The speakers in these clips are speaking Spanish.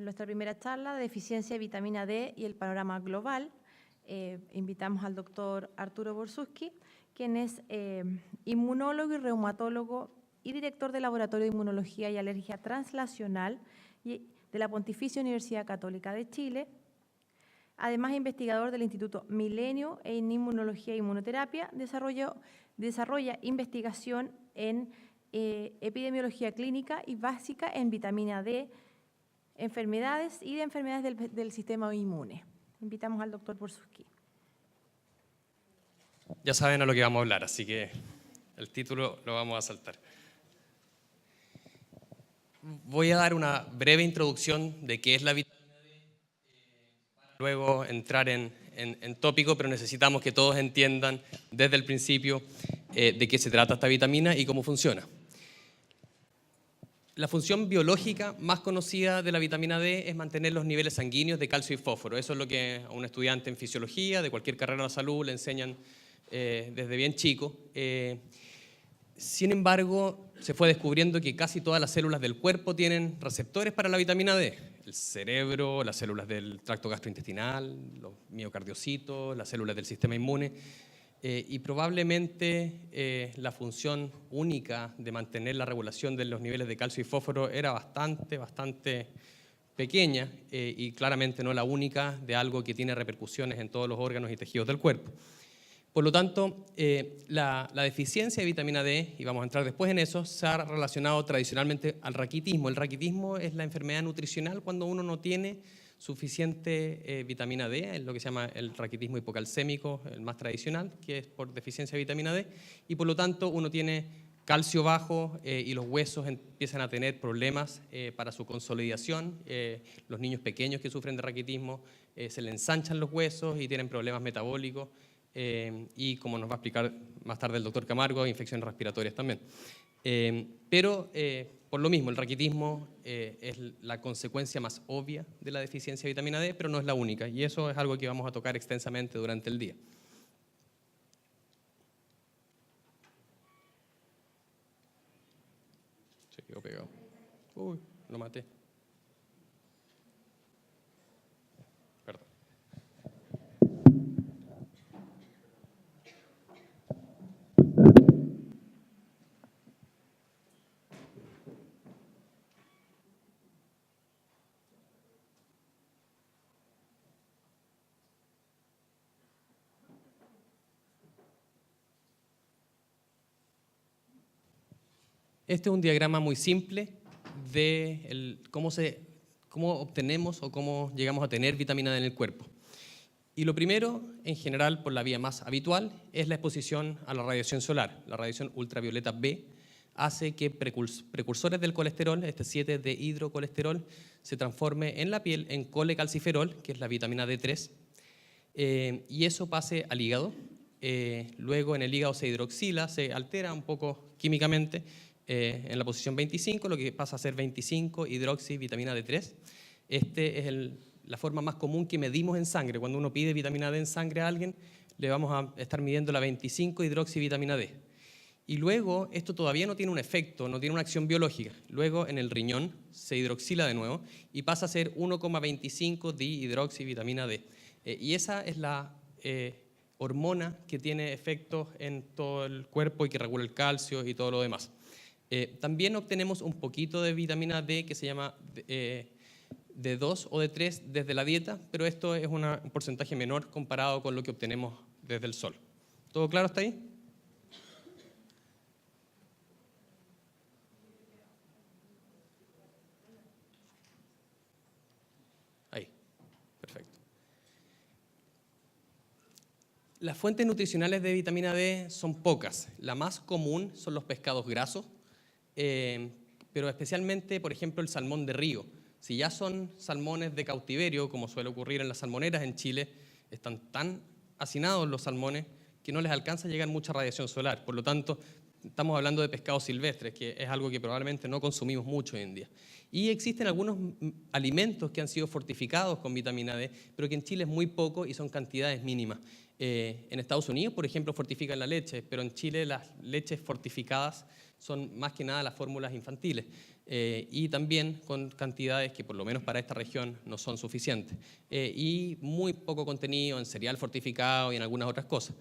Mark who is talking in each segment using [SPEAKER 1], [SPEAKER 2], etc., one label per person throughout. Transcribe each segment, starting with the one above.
[SPEAKER 1] nuestra primera charla de deficiencia de vitamina D y el panorama global. Invitamos al doctor Arturo Borsuski, quien es inmunólogo y reumatólogo y director del Laboratorio de Inmunología y Alergia Translacional de la Pontificia Universidad Católica de Chile. Además, investigador del Instituto Milenio en Inmunología e Inmunoterapia, desarrolla investigación en epidemiología clínica y básica en vitamina D, enfermedades y de enfermedades del sistema inmune. Invitamos al doctor Borsuski.
[SPEAKER 2] Ya saben a lo que vamos a hablar, así que el título lo vamos a saltar. Voy a dar una breve introducción de qué es la vitamina D, para luego entrar en tópico, pero necesitamos que todos entiendan desde el principio de qué se trata esta vitamina y cómo funciona. La función biológica más conocida de la vitamina D es mantener los niveles sanguíneos de calcio y fósforo. Eso es lo que a un estudiante en fisiología, de cualquier carrera de la salud, le enseñan desde bien chico. Sin embargo, se fue descubriendo que casi todas las células del cuerpo tienen receptores para la vitamina D. El cerebro, las células del tracto gastrointestinal, los miocardiocitos, las células del sistema inmune. Y probablemente la función única de mantener la regulación de los niveles de calcio y fósforo era bastante pequeña y claramente no la única de algo que tiene repercusiones en todos los órganos y tejidos del cuerpo. Por lo tanto, la deficiencia de vitamina D, y vamos a entrar después en eso, se ha relacionado tradicionalmente al raquitismo. El raquitismo es la enfermedad nutricional cuando uno no tiene suficiente vitamina D, es lo que se llama el raquitismo hipocalcémico, el más tradicional, que es por deficiencia de vitamina D, y por lo tanto uno tiene calcio bajo y los huesos empiezan a tener problemas para su consolidación. Los niños pequeños que sufren de raquitismo se les ensanchan los huesos y tienen problemas metabólicos y, como nos va a explicar más tarde el doctor Camargo, infecciones respiratorias también. Pero por lo mismo, el raquitismo es la consecuencia más obvia de la deficiencia de vitamina D, pero no es la única, y eso es algo que vamos a tocar extensamente durante el día. Se quedó pegado. Uy, lo maté. Perdón. Este es un diagrama muy simple de cómo obtenemos o cómo llegamos a tener vitamina D en el cuerpo. Y lo primero, en general, por la vía más habitual, es la exposición a la radiación solar. La radiación ultravioleta B hace que precursores del colesterol, este 7-dehidrocolesterol, se transforme en la piel en colecalciferol, que es la vitamina D3, y eso pase al hígado. Luego en el hígado se hidroxila, se altera un poco químicamente, en la posición 25, lo que pasa a ser 25 hidroxivitamina D3. Este es la forma más común que medimos en sangre. Cuando uno pide vitamina D en sangre a alguien, le vamos a estar midiendo la 25 hidroxivitamina D. Y luego, esto todavía no tiene un efecto, no tiene una acción biológica. Luego en el riñón se hidroxila de nuevo y pasa a ser 1,25 dihidroxivitamina D. Y esa es la hormona que tiene efectos en todo el cuerpo y que regula el calcio y todo lo demás. También obtenemos un poquito de vitamina D que se llama D2 o D3 desde la dieta, pero esto es un porcentaje menor comparado con lo que obtenemos desde el sol. ¿Todo claro hasta ahí? Ahí, perfecto. Las fuentes nutricionales de vitamina D son pocas. La más común son los pescados grasos, pero especialmente, por ejemplo, el salmón de río. Si ya son salmones de cautiverio, como suele ocurrir en las salmoneras en Chile, están tan hacinados los salmones que no les alcanza a llegar mucha radiación solar. Por lo tanto, estamos hablando de pescados silvestres, que es algo que probablemente no consumimos mucho hoy en día. Y existen algunos alimentos que han sido fortificados con vitamina D, pero que en Chile es muy poco y son cantidades mínimas. En Estados Unidos, por ejemplo, fortifican la leche, pero en Chile las leches fortificadas son más que nada las fórmulas infantiles. y también con cantidades que por lo menos para esta región no son suficientes, y muy poco contenido en cereal fortificado y en algunas otras cosas.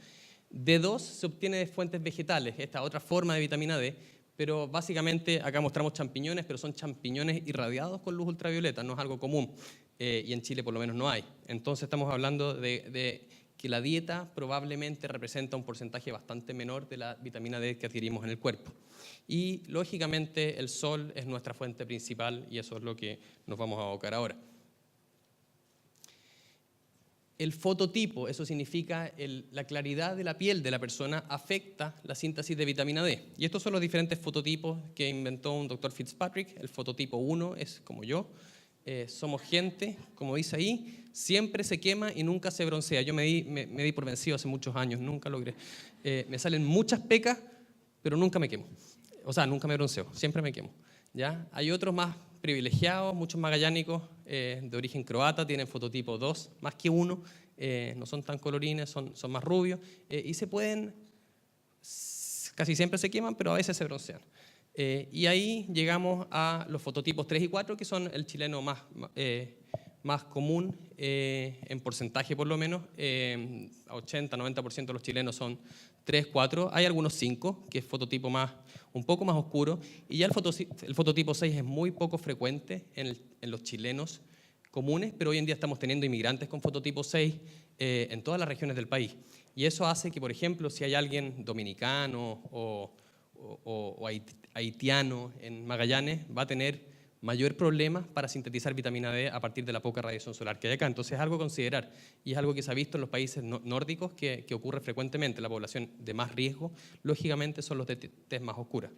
[SPEAKER 2] D2 se obtiene de fuentes vegetales, esta otra forma de vitamina D, pero básicamente acá mostramos champiñones, pero son champiñones irradiados con luz ultravioleta, no es algo común, y en Chile por lo menos no hay. Entonces estamos hablando de que la dieta probablemente representa un porcentaje bastante menor de la vitamina D que adquirimos en el cuerpo. Y lógicamente el sol es nuestra fuente principal y eso es lo que nos vamos a abocar ahora. El fototipo, eso significa la claridad de la piel de la persona, afecta la síntesis de vitamina D. Y estos son los diferentes fototipos que inventó un doctor Fitzpatrick. El fototipo 1 es como yo. Somos gente, como dice ahí, siempre se quema y nunca se broncea. Yo me di por vencido hace muchos años, nunca logré. Me salen muchas pecas, pero nunca me quemo. O sea, nunca me bronceo, siempre me quemo. ¿Ya? Hay otros más privilegiados, muchos magallánicos de origen croata, tienen fototipo 2, más que 1, no son tan colorines, son más rubios, y se pueden, casi siempre se queman, pero a veces se broncean. Y ahí llegamos a los fototipos 3 y 4, que son el chileno más común, en porcentaje por lo menos, 80-90% de los chilenos son 3, 4, hay algunos 5, que es fototipo un poco más oscuro, y ya el fototipo 6 es muy poco frecuente en los chilenos comunes, pero hoy en día estamos teniendo inmigrantes con fototipo 6 en todas las regiones del país. Y eso hace que, por ejemplo, si hay alguien dominicano o haitiano en Magallanes, va a tener mayor problema para sintetizar vitamina D a partir de la poca radiación solar que hay acá. Entonces es algo a considerar y es algo que se ha visto en los países nórdicos que ocurre frecuentemente. La población de más riesgo, lógicamente, son los de tez más oscura.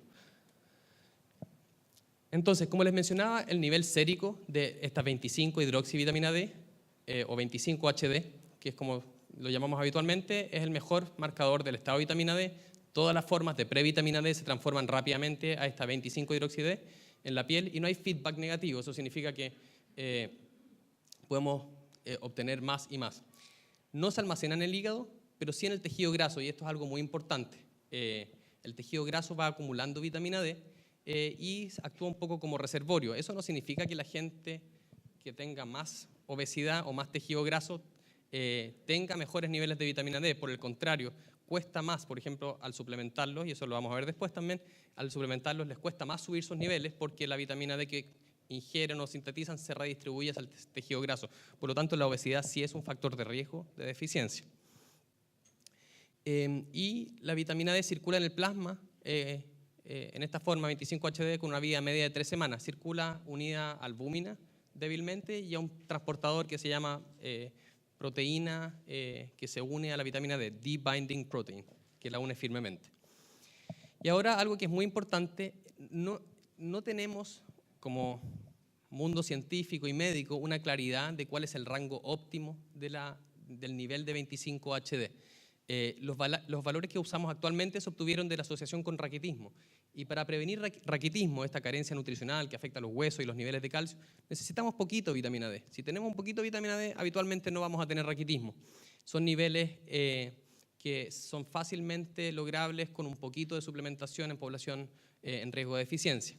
[SPEAKER 2] Entonces, como les mencionaba, el nivel sérico de esta 25-hidroxivitamina D o 25-HD, que es como lo llamamos habitualmente, es el mejor marcador del estado de vitamina D. Todas las formas de previtamina D se transforman rápidamente a esta 25-hidroxi-D en la piel y no hay feedback negativo. Eso significa que podemos obtener más y más. No se almacena en el hígado, pero sí en el tejido graso, y esto es algo muy importante. El tejido graso va acumulando vitamina D y actúa un poco como reservorio. Eso no significa que la gente que tenga más obesidad o más tejido graso tenga mejores niveles de vitamina D. Por el contrario, cuesta más, por ejemplo, al suplementarlos, y eso lo vamos a ver después también, al suplementarlos les cuesta más subir sus niveles porque la vitamina D que ingieren o sintetizan se redistribuye al tejido graso. Por lo tanto, la obesidad sí es un factor de riesgo de deficiencia. Y la vitamina D circula en el plasma en esta forma, 25-HD, con una vida media de 3 semanas. Circula unida a albúmina débilmente y a un transportador que se llama proteína que se une a la vitamina D, D-binding protein, que la une firmemente. Y ahora algo que es muy importante, no tenemos como mundo científico y médico una claridad de cuál es el rango óptimo del nivel de 25-HD. Los valores que usamos actualmente se obtuvieron de la asociación con raquitismo. Y para prevenir raquitismo, esta carencia nutricional que afecta a los huesos y los niveles de calcio, necesitamos poquito vitamina D. Si tenemos un poquito de vitamina D, habitualmente no vamos a tener raquitismo. Son niveles que son fácilmente logrables con un poquito de suplementación en población en riesgo de deficiencia.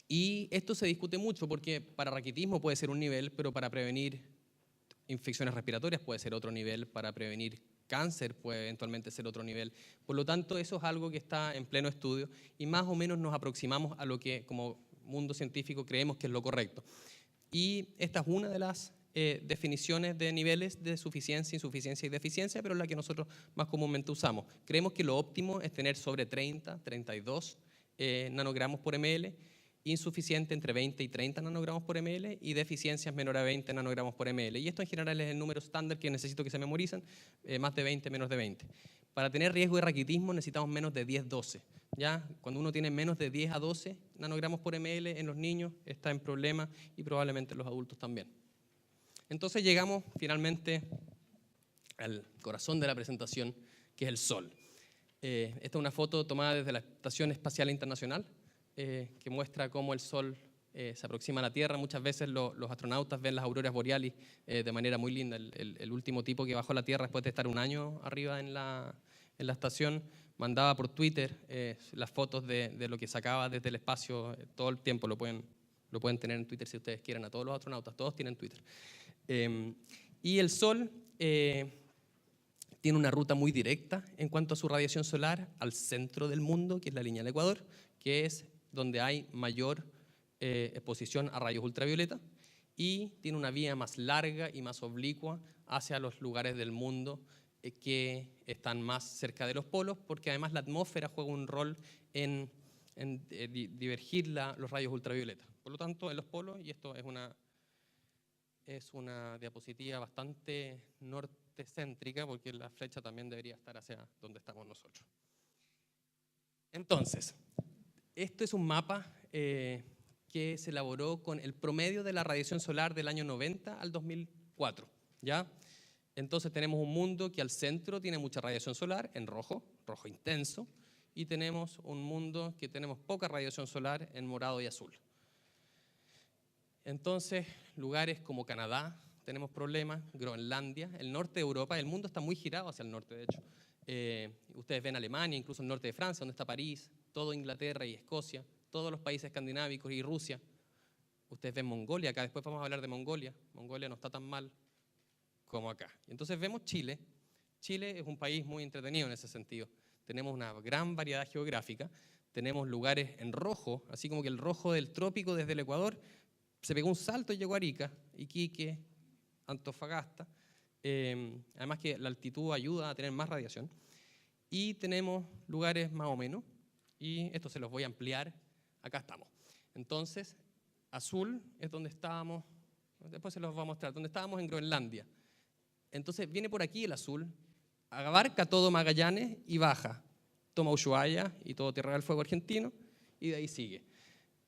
[SPEAKER 2] Y esto se discute mucho porque para raquitismo puede ser un nivel, pero para prevenir infecciones respiratorias puede ser otro nivel, para prevenir cáncer puede eventualmente ser otro nivel. Por lo tanto, eso es algo que está en pleno estudio y más o menos nos aproximamos a lo que como mundo científico creemos que es lo correcto. Y esta es una de las definiciones de niveles de suficiencia, insuficiencia y deficiencia, pero es la que nosotros más comúnmente usamos. Creemos que lo óptimo es tener sobre 30, 32 nanogramos por ml, insuficiente entre 20 y 30 nanogramos por ml y deficiencias menor a 20 nanogramos por ml. Y esto en general es el número estándar que necesito que se memoricen, más de 20, menos de 20. Para tener riesgo de raquitismo necesitamos menos de 10-12. ¿Ya? Cuando uno tiene menos de 10 a 12 nanogramos por ml en los niños está en problema y probablemente en los adultos también. Entonces llegamos finalmente al corazón de la presentación, que es el Sol. Esta es una foto tomada desde la Estación Espacial Internacional, que muestra cómo el Sol se aproxima a la Tierra. Muchas veces los astronautas ven las auroras borealis de manera muy linda. El último tipo que bajó a la Tierra después de estar un año arriba en la estación mandaba por Twitter las fotos de lo que sacaba desde el espacio todo el tiempo. Lo pueden tener en Twitter si ustedes quieren, a todos los astronautas, todos tienen Twitter. Y el Sol tiene una ruta muy directa en cuanto a su radiación solar al centro del mundo, que es la línea del Ecuador, que es donde hay mayor exposición a rayos ultravioleta, y tiene una vía más larga y más oblicua hacia los lugares del mundo que están más cerca de los polos, porque además la atmósfera juega un rol en divergir los rayos ultravioleta. Por lo tanto, en los polos, y esto es una diapositiva bastante norte-céntrica, porque la flecha también debería estar hacia donde estamos nosotros. Entonces, esto es un mapa que se elaboró con el promedio de la radiación solar del año 90 al 2004, ¿ya? Entonces tenemos un mundo que al centro tiene mucha radiación solar, en rojo, rojo intenso, y tenemos un mundo que tenemos poca radiación solar en morado y azul. Entonces, lugares como Canadá, tenemos problemas, Groenlandia, el norte de Europa, el mundo está muy girado hacia el norte, de hecho. Ustedes ven Alemania, incluso el norte de Francia, donde está París, todo Inglaterra y Escocia, todos los países escandinávicos y Rusia. Ustedes ven Mongolia, acá después vamos a hablar de Mongolia. Mongolia no está tan mal como acá. Entonces vemos Chile. Chile es un país muy entretenido en ese sentido. Tenemos una gran variedad geográfica, tenemos lugares en rojo, así como que el rojo del trópico desde el Ecuador se pegó un salto y llegó a Arica, Iquique, Antofagasta. Además que la altitud ayuda a tener más radiación. Y tenemos lugares más o menos, y esto se los voy a ampliar. Acá estamos. Entonces, azul es donde estábamos, después se los voy a mostrar, donde estábamos en Groenlandia. Entonces viene por aquí el azul, abarca todo Magallanes y baja, toma Ushuaia y todo Tierra del Fuego argentino, y de ahí sigue.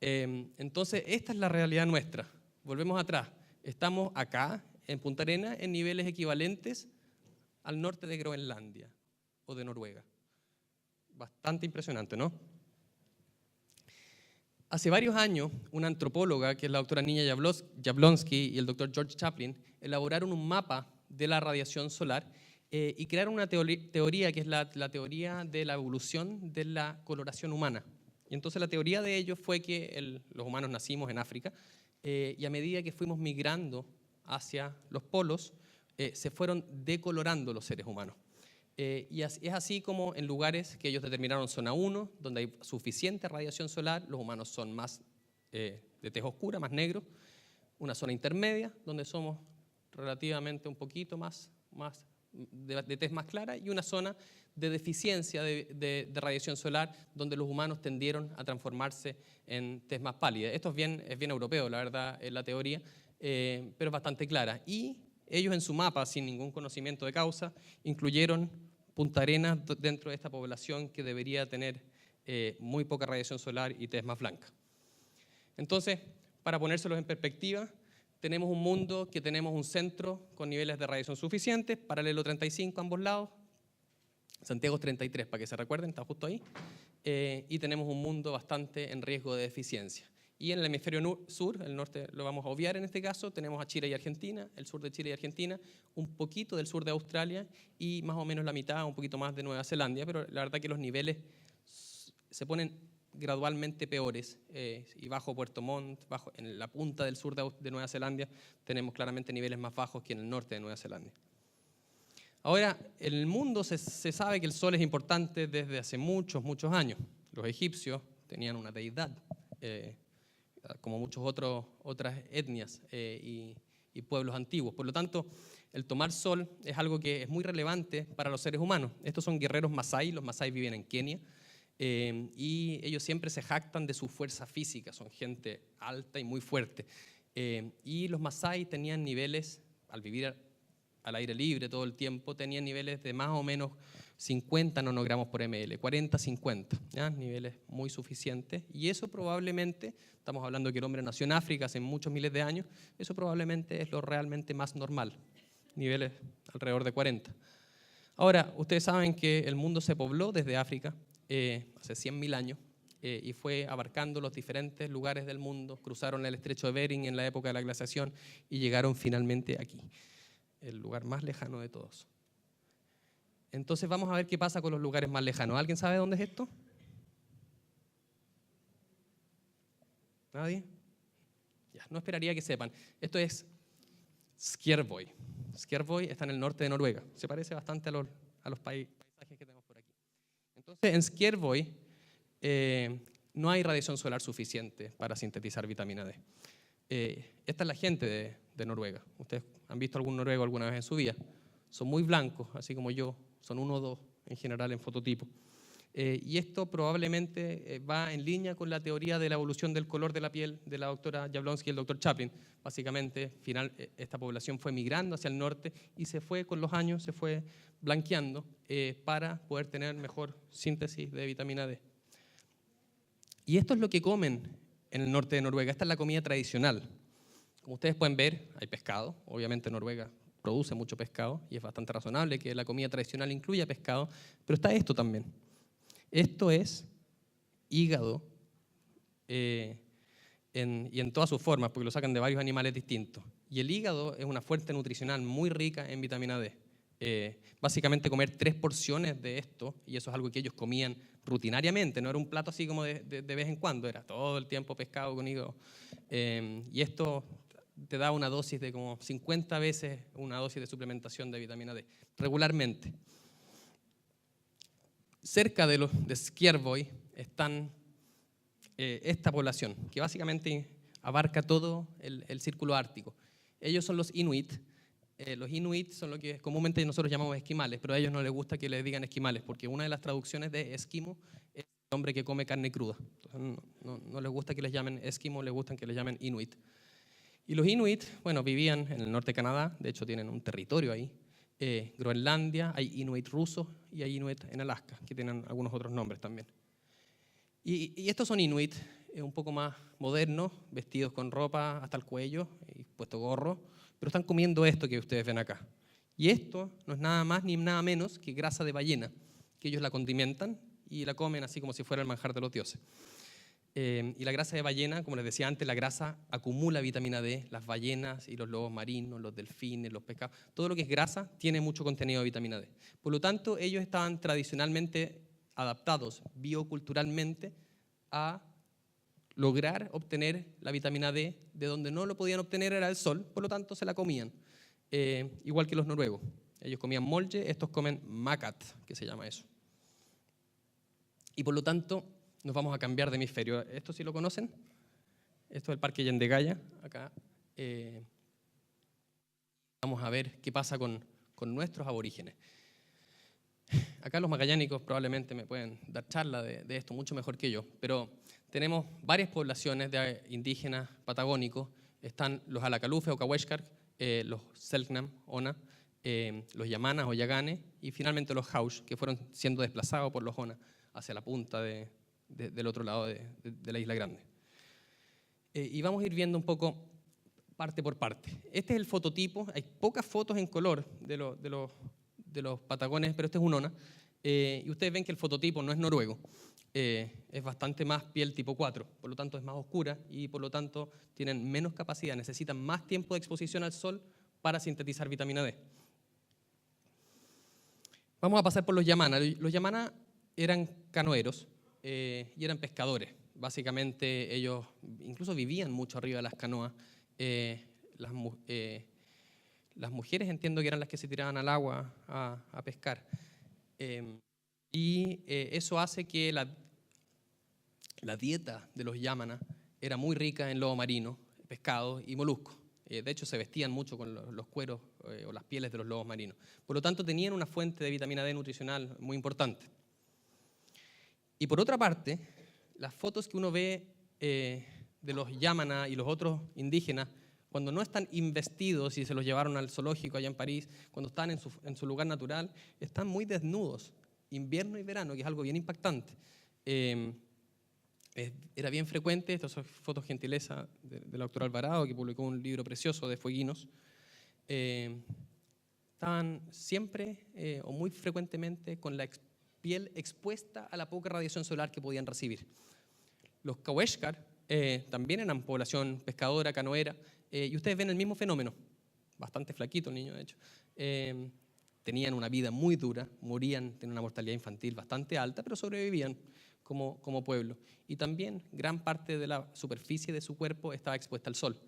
[SPEAKER 2] Entonces esta es la realidad nuestra. Volvemos atrás, estamos acá en Punta Arenas en niveles equivalentes al norte de Groenlandia o de Noruega. Bastante impresionante, ¿no? Hace varios años, una antropóloga, que es la doctora Nina Jablonski, y el doctor George Chaplin, elaboraron un mapa de la radiación solar y crearon una teoría que es la teoría de la evolución de la coloración humana. Y entonces la teoría de ellos fue que los humanos nacimos en África y a medida que fuimos migrando hacia los polos, se fueron decolorando los seres humanos. Y es así como en lugares que ellos determinaron zona 1, donde hay suficiente radiación solar, los humanos son más de tez oscura, más negros. Una zona intermedia, donde somos relativamente un poquito más de tez más clara, y una zona de deficiencia de radiación solar, donde los humanos tendieron a transformarse en tez más pálida. Esto es bien europeo, la verdad, en la teoría, pero es bastante clara. Y ellos en su mapa, sin ningún conocimiento de causa, incluyeron Punta Arenas dentro de esta población que debería tener muy poca radiación solar y tez más blanca. Entonces, para ponérselos en perspectiva, tenemos un mundo que tenemos un centro con niveles de radiación suficientes, paralelo 35 a ambos lados, Santiago es 33, para que se recuerden, está justo ahí, y tenemos un mundo bastante en riesgo de deficiencia. Y en el hemisferio sur, el norte lo vamos a obviar en este caso, tenemos a Chile y Argentina, el sur de Chile y Argentina, un poquito del sur de Australia y más o menos la mitad, un poquito más de Nueva Zelanda, pero la verdad que los niveles se ponen gradualmente peores, y bajo Puerto Montt, en la punta del sur de Nueva Zelanda, tenemos claramente niveles más bajos que en el norte de Nueva Zelanda. Ahora, en el mundo se sabe que el Sol es importante desde hace muchos años. Los egipcios tenían una deidad, como muchas otras etnias y pueblos antiguos. Por lo tanto, el tomar sol es algo que es muy relevante para los seres humanos. Estos son guerreros masái, los masái viven en Kenia, y ellos siempre se jactan de su fuerza física, son gente alta y muy fuerte. Y los masái tenían niveles, al vivir al aire libre todo el tiempo, tenían niveles de más o menos 50 nanogramos por ml, 40, 50, ¿ya? Niveles muy suficientes. Y eso probablemente, estamos hablando que el hombre nació en África hace muchos miles de años, eso probablemente es lo realmente más normal, niveles alrededor de 40. Ahora, ustedes saben que el mundo se pobló desde África hace 100.000 años y fue abarcando los diferentes lugares del mundo, cruzaron el estrecho de Bering en la época de la glaciación y llegaron finalmente aquí, el lugar más lejano de todos. Entonces vamos a ver qué pasa con los lugares más lejanos. ¿Alguien sabe dónde es esto? ¿Nadie? Ya, no esperaría que sepan. Esto es Skjervøy. Skjervøy está en el norte de Noruega. Se parece bastante a los paisajes que tenemos por aquí. Entonces, en Skjervøy no hay radiación solar suficiente para sintetizar vitamina D. Esta es la gente de Noruega. Ustedes han visto algún noruego alguna vez en su vida. Son muy blancos, así como yo. Son 1 o 2 en general en fototipo. Y esto probablemente va en línea con la teoría de la evolución del color de la piel de la doctora Jablonski y el doctor Chaplin. Básicamente, esta población fue migrando hacia el norte y se fue con los años, se fue blanqueando para poder tener mejor síntesis de vitamina D. Y esto es lo que comen en el norte de Noruega. Esta es la comida tradicional. Como ustedes pueden ver, hay pescado. Obviamente Noruega produce mucho pescado y es bastante razonable que la comida tradicional incluya pescado, pero está esto también. Esto es hígado y en todas sus formas, porque lo sacan de varios animales distintos. Y el hígado es una fuente nutricional muy rica en vitamina D. Básicamente comer 3 porciones de esto, y eso es algo que ellos comían rutinariamente, no era un plato así como de vez en cuando, era todo el tiempo pescado con hígado. Y esto te da una dosis de como 50 veces una dosis de suplementación de vitamina D, regularmente. Cerca de Skjervøy están esta población, que básicamente abarca todo el círculo ártico. Ellos son los Inuit. Los Inuit son lo que comúnmente nosotros llamamos esquimales, pero a ellos no les gusta que les digan esquimales, porque una de las traducciones de esquimo es el hombre que come carne cruda. Entonces, no les gusta que les llamen esquimo, les gustan que les llamen Inuit. Y los Inuit, bueno, vivían en el norte de Canadá, de hecho tienen un territorio ahí. Groenlandia, hay Inuit rusos y hay Inuit en Alaska, que tienen algunos otros nombres también. Y estos son Inuit, un poco más modernos, vestidos con ropa hasta el cuello y puesto gorro, pero están comiendo esto que ustedes ven acá. Y esto no es nada más ni nada menos que grasa de ballena, que ellos la condimentan y la comen así como si fuera el manjar de los dioses. Y la grasa de ballena, como les decía antes, la grasa acumula vitamina D. Las ballenas y los lobos marinos, los delfines, los pescados, todo lo que es grasa tiene mucho contenido de vitamina D. Por lo tanto, ellos estaban tradicionalmente adaptados bioculturalmente a lograr obtener la vitamina D de donde no lo podían obtener era el sol, por lo tanto se la comían, igual que los noruegos. Ellos comían molje, estos comen makat, que se llama eso. Y por lo tanto nos vamos a cambiar de hemisferio. ¿Esto sí lo conocen? Esto es el Parque Yendegaya, acá. Vamos a ver qué pasa con nuestros aborígenes. Acá los magallánicos probablemente me pueden dar charla de esto mucho mejor que yo, pero tenemos varias poblaciones de indígenas patagónicos. Están los Alacalufes o Kaweshkar, los Selknam, Ona, los Yamanas o Yaganes y finalmente los Haush, que fueron siendo desplazados por los Ona hacia la punta del otro lado de la Isla Grande. Y vamos a ir viendo un poco parte por parte. Este es el fototipo. Hay pocas fotos en color de los patagones, pero este es un Ona. Y ustedes ven que el fototipo no es noruego. Es bastante más piel tipo 4, por lo tanto es más oscura y por lo tanto tienen menos capacidad, necesitan más tiempo de exposición al sol para sintetizar vitamina D. Vamos a pasar por los Yamana. Los Yamana eran canoeros y eran pescadores. Básicamente ellos incluso vivían mucho arriba de las canoas. Las mujeres entiendo que eran las que se tiraban al agua a pescar. Eso hace que la dieta de los Yamana era muy rica en lobo marino, pescado y moluscos. De hecho, se vestían mucho con los cueros o las pieles de los lobos marinos. Por lo tanto, tenían una fuente de vitamina D nutricional muy importante. Y por otra parte, las fotos que uno ve de los Yamana y los otros indígenas, cuando no están investidos y se los llevaron al zoológico allá en París, cuando están en su lugar natural, están muy desnudos, invierno y verano, que es algo bien impactante. Era bien frecuente, estas son fotos gentileza de la doctora Alvarado, que publicó un libro precioso de fueguinos. Estaban siempre o muy frecuentemente con la piel expuesta a la poca radiación solar que podían recibir. Los Kaweshkar también eran población pescadora, canoera, y ustedes ven el mismo fenómeno, bastante flaquito el niño de hecho. tenían una vida muy dura, morían, tenían una mortalidad infantil bastante alta, pero sobrevivían como pueblo. Y también gran parte de la superficie de su cuerpo estaba expuesta al sol,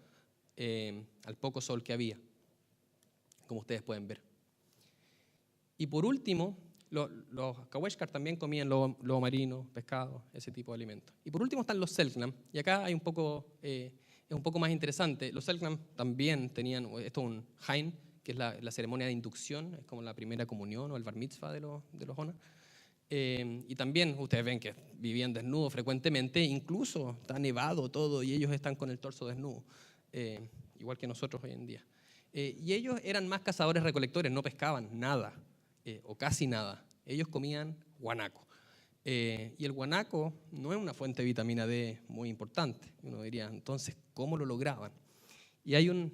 [SPEAKER 2] al poco sol que había, como ustedes pueden ver. Y por último, los Kaweshkar también comían lobo marino, pescado, ese tipo de alimentos. Y por último están los Selknam, y acá hay es un poco más interesante. Los Selknam también tenían, esto es un Hain, que es la ceremonia de inducción, es como la primera comunión o el bar mitzvah de los Ona. Y también ustedes ven que vivían desnudos frecuentemente, incluso está nevado todo y ellos están con el torso desnudo, igual que nosotros hoy en día. Y ellos eran más cazadores-recolectores, no pescaban nada, o casi nada. Ellos comían guanaco. Y el guanaco no es una fuente de vitamina D muy importante. Uno diría, entonces, ¿cómo lo lograban? Y hay un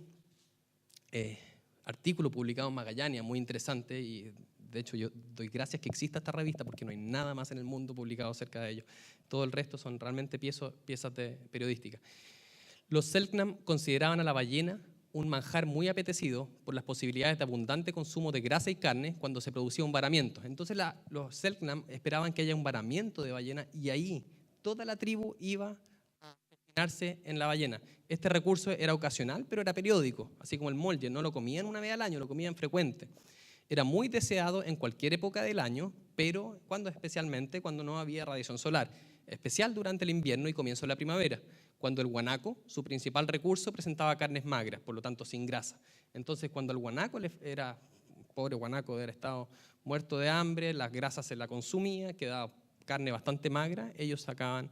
[SPEAKER 2] artículo publicado en Magallania muy interesante, y de hecho yo doy gracias que exista esta revista porque no hay nada más en el mundo publicado acerca de ello. Todo el resto son realmente piezas periodísticas. Los Selknam consideraban a la ballena un manjar muy apetecido por las posibilidades de abundante consumo de grasa y carne cuando se producía un varamiento. Entonces los Selknam esperaban que haya un varamiento de ballena y ahí toda la tribu iba a cocinarse en la ballena. Este recurso era ocasional, pero era periódico, así como el molde, no lo comían una vez al año, lo comían frecuente. Era muy deseado en cualquier época del año, pero especialmente cuando no había radiación solar, especial durante el invierno y comienzo de la primavera, cuando el guanaco, su principal recurso, presentaba carnes magras, por lo tanto sin grasa. Entonces, cuando el guanaco pobre guanaco de haber estado muerto de hambre, las grasas se la consumía, quedaba carne bastante magra, ellos sacaban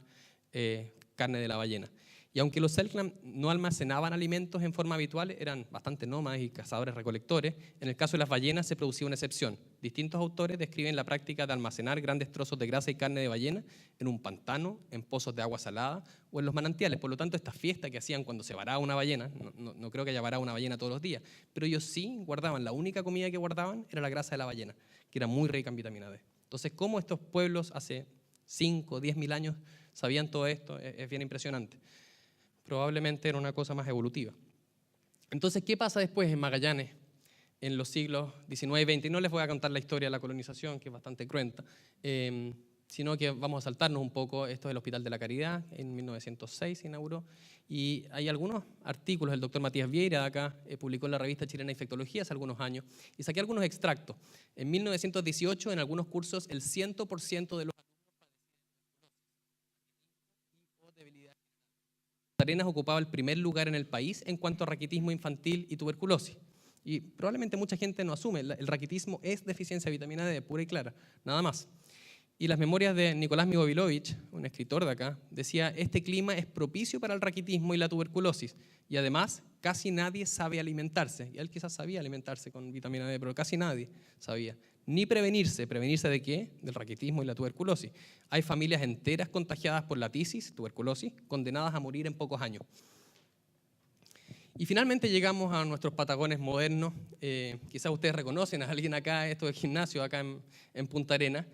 [SPEAKER 2] carne de la ballena. Y aunque los Selknam no almacenaban alimentos en forma habitual, eran bastante nómadas y cazadores-recolectores, en el caso de las ballenas se producía una excepción. Distintos autores describen la práctica de almacenar grandes trozos de grasa y carne de ballena en un pantano, en pozos de agua salada o en los manantiales. Por lo tanto, esta fiesta que hacían cuando se varaba una ballena, no creo que haya varado una ballena todos los días, pero ellos sí guardaban, la única comida que guardaban era la grasa de la ballena, que era muy rica en vitamina D. Entonces, ¿cómo estos pueblos hace 5 o 10 mil años sabían todo esto? Es bien impresionante. Probablemente era una cosa más evolutiva. Entonces, ¿qué pasa después en Magallanes en los siglos XIX y XX? Y no les voy a contar la historia de la colonización, que es bastante cruenta, sino que vamos a saltarnos un poco. Esto es el Hospital de la Caridad, en 1906 se inauguró, y hay algunos artículos, el doctor Matías Vieira de acá publicó en la revista chilena Infectología hace algunos años, y saqué algunos extractos. En 1918, en algunos cursos, el 100% de los Arenas ocupaba el primer lugar en el país en cuanto a raquitismo infantil y tuberculosis. Y probablemente mucha gente no asume, el raquitismo es deficiencia de vitamina D, pura y clara, nada más. Y las memorias de Nicolás Migovilovich, un escritor de acá, decía, este clima es propicio para el raquitismo y la tuberculosis, y además casi nadie sabe alimentarse. Y él quizás sabía alimentarse con vitamina D, pero casi nadie sabía. Ni prevenirse. ¿Prevenirse de qué? Del raquitismo y la tuberculosis. Hay familias enteras contagiadas por la tisis, tuberculosis, condenadas a morir en pocos años. Y finalmente llegamos a nuestros Patagones modernos. Quizás ustedes reconocen a alguien acá, esto es gimnasio acá en Punta Arenas.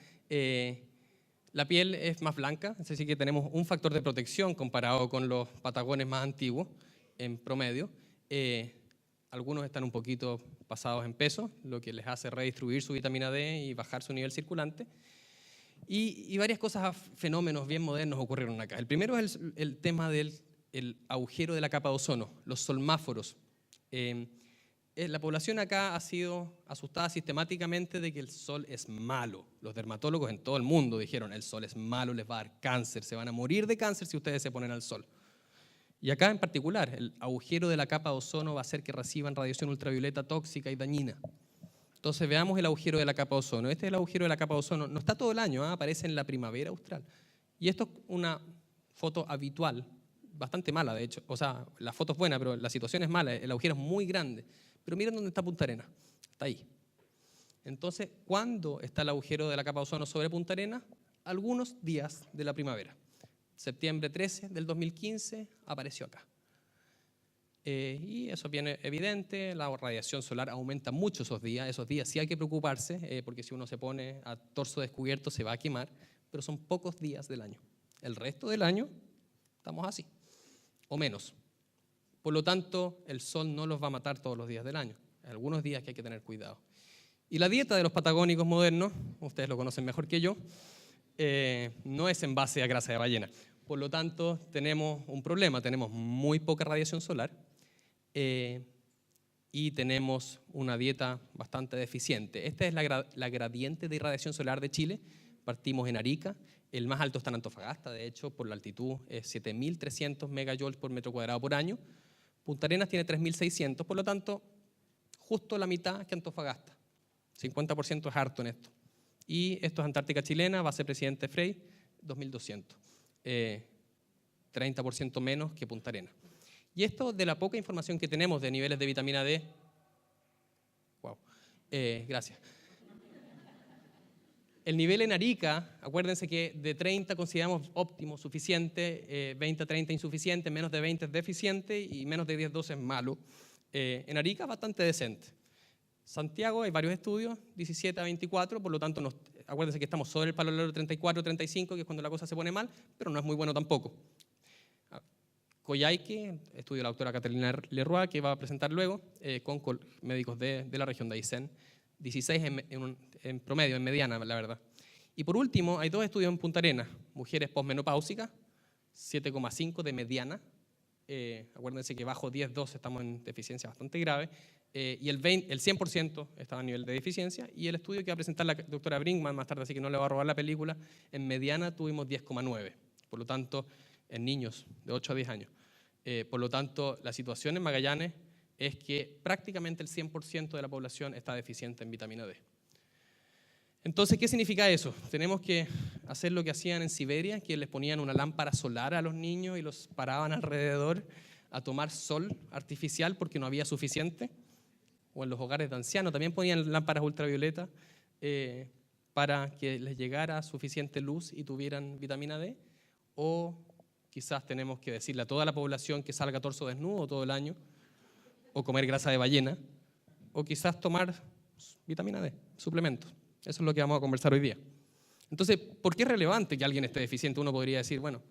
[SPEAKER 2] La piel es más blanca, es decir que tenemos un factor de protección comparado con los Patagones más antiguos en promedio. Algunos están un poquito pasados en peso, lo que les hace redistribuir su vitamina D y bajar su nivel circulante. Y varias cosas, fenómenos bien modernos ocurrieron acá. El primero es el tema del agujero de la capa de ozono, los solmáforos. La población acá ha sido asustada sistemáticamente de que el sol es malo. Los dermatólogos en todo el mundo dijeron, el sol es malo, les va a dar cáncer, se van a morir de cáncer si ustedes se ponen al sol. Y acá en particular, el agujero de la capa de ozono va a hacer que reciban radiación ultravioleta tóxica y dañina. Entonces veamos el agujero de la capa de ozono. Este es el agujero de la capa de ozono. No está todo el año, aparece en la primavera austral. Y esto es una foto habitual, bastante mala de hecho. O sea, la foto es buena, pero la situación es mala. El agujero es muy grande. Pero miren dónde está Punta Arenas. Está ahí. Entonces, ¿cuándo está el agujero de la capa de ozono sobre Punta Arenas? Algunos días de la primavera. Septiembre 13 del 2015 apareció acá. Y eso es bien evidente, la radiación solar aumenta mucho esos días sí hay que preocuparse, porque si uno se pone a torso descubierto se va a quemar, pero son pocos días del año. El resto del año estamos así, o menos. Por lo tanto, el sol no los va a matar todos los días del año. Hay algunos días que hay que tener cuidado. Y la dieta de los patagónicos modernos, ustedes lo conocen mejor que yo, no es en base a grasa de ballena. Por lo tanto, tenemos un problema, tenemos muy poca radiación solar y tenemos una dieta bastante deficiente. Esta es la gradiente de irradiación solar de Chile. Partimos en Arica, el más alto está en Antofagasta, de hecho, por la altitud es 7.300 megajoules por metro cuadrado por año. Punta Arenas tiene 3.600, por lo tanto, justo la mitad que Antofagasta. 50% es harto en esto. Y esto es Antártica chilena, base Presidente Frey, 2.200. 30% menos que Punta Arenas. Y esto de la poca información que tenemos de niveles de vitamina D. Wow. Gracias. El nivel en Arica, acuérdense que de 30 consideramos óptimo, suficiente, 20 a 30 insuficiente, menos de 20 es deficiente y menos de 10 12 es malo. En Arica es bastante decente. Santiago hay varios estudios, 17 a 24, por lo tanto acuérdense que estamos sobre el paralelo 34 35, que es cuando la cosa se pone mal, pero no es muy bueno tampoco. Coyhaique, estudio de la doctora Catalina Leroy, que va a presentar luego, con médicos de la región de Aysén, 16 en promedio, en mediana, la verdad. Y por último, hay dos estudios en Punta Arenas, mujeres posmenopáusicas, 7,5 de mediana, acuérdense que bajo 10, 12 estamos en deficiencia bastante grave, y el 100% estaba a nivel de deficiencia, y el estudio que va a presentar la doctora Brinkman más tarde, así que no le va a robar la película, en mediana tuvimos 10,9, por lo tanto, en niños de 8 a 10 años. Por lo tanto, la situación en Magallanes es que prácticamente el 100% de la población está deficiente en vitamina D. Entonces, ¿qué significa eso? Tenemos que hacer lo que hacían en Siberia, que les ponían una lámpara solar a los niños y los paraban alrededor a tomar sol artificial porque no había suficiente. O en los hogares de ancianos también ponían lámparas ultravioletas para que les llegara suficiente luz y tuvieran vitamina D. O quizás tenemos que decirle a toda la población que salga torso desnudo todo el año, o comer grasa de ballena, o quizás tomar vitamina D, suplementos. Eso es lo que vamos a conversar hoy día. Entonces, ¿por qué es relevante que alguien esté deficiente? Uno podría decir, bueno,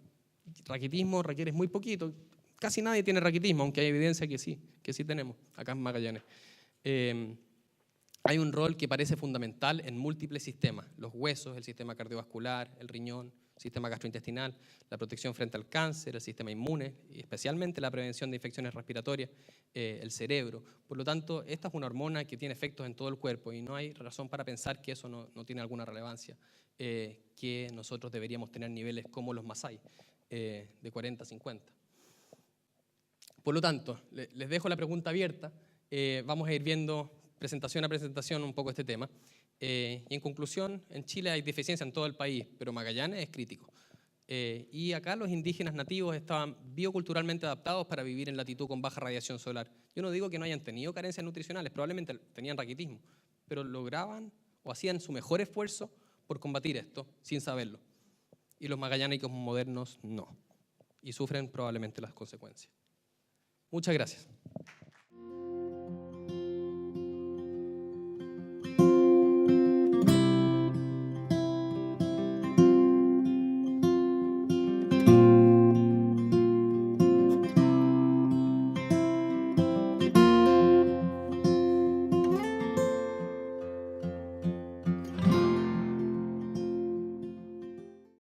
[SPEAKER 2] raquitismo requiere muy poquito. Casi nadie tiene raquitismo, aunque hay evidencia que sí tenemos acá en Magallanes. Hay un rol que parece fundamental en múltiples sistemas. Los huesos, el sistema cardiovascular, el riñón, el sistema gastrointestinal, la protección frente al cáncer, el sistema inmune, y especialmente la prevención de infecciones respiratorias, el cerebro. Por lo tanto, esta es una hormona que tiene efectos en todo el cuerpo y no hay razón para pensar que eso no tiene alguna relevancia, que nosotros deberíamos tener niveles como los Masái, de 40 a 50. Por lo tanto, les dejo la pregunta abierta. Vamos a ir viendo presentación a presentación un poco este tema. Y en conclusión, en Chile hay deficiencia en todo el país, pero Magallanes es crítico. Y acá los indígenas nativos estaban bioculturalmente adaptados para vivir en latitud con baja radiación solar. Yo no digo que no hayan tenido carencias nutricionales, probablemente tenían raquitismo, pero lograban o hacían su mejor esfuerzo por combatir esto sin saberlo. Y los magallánicos modernos no. Y sufren probablemente las consecuencias. Muchas gracias.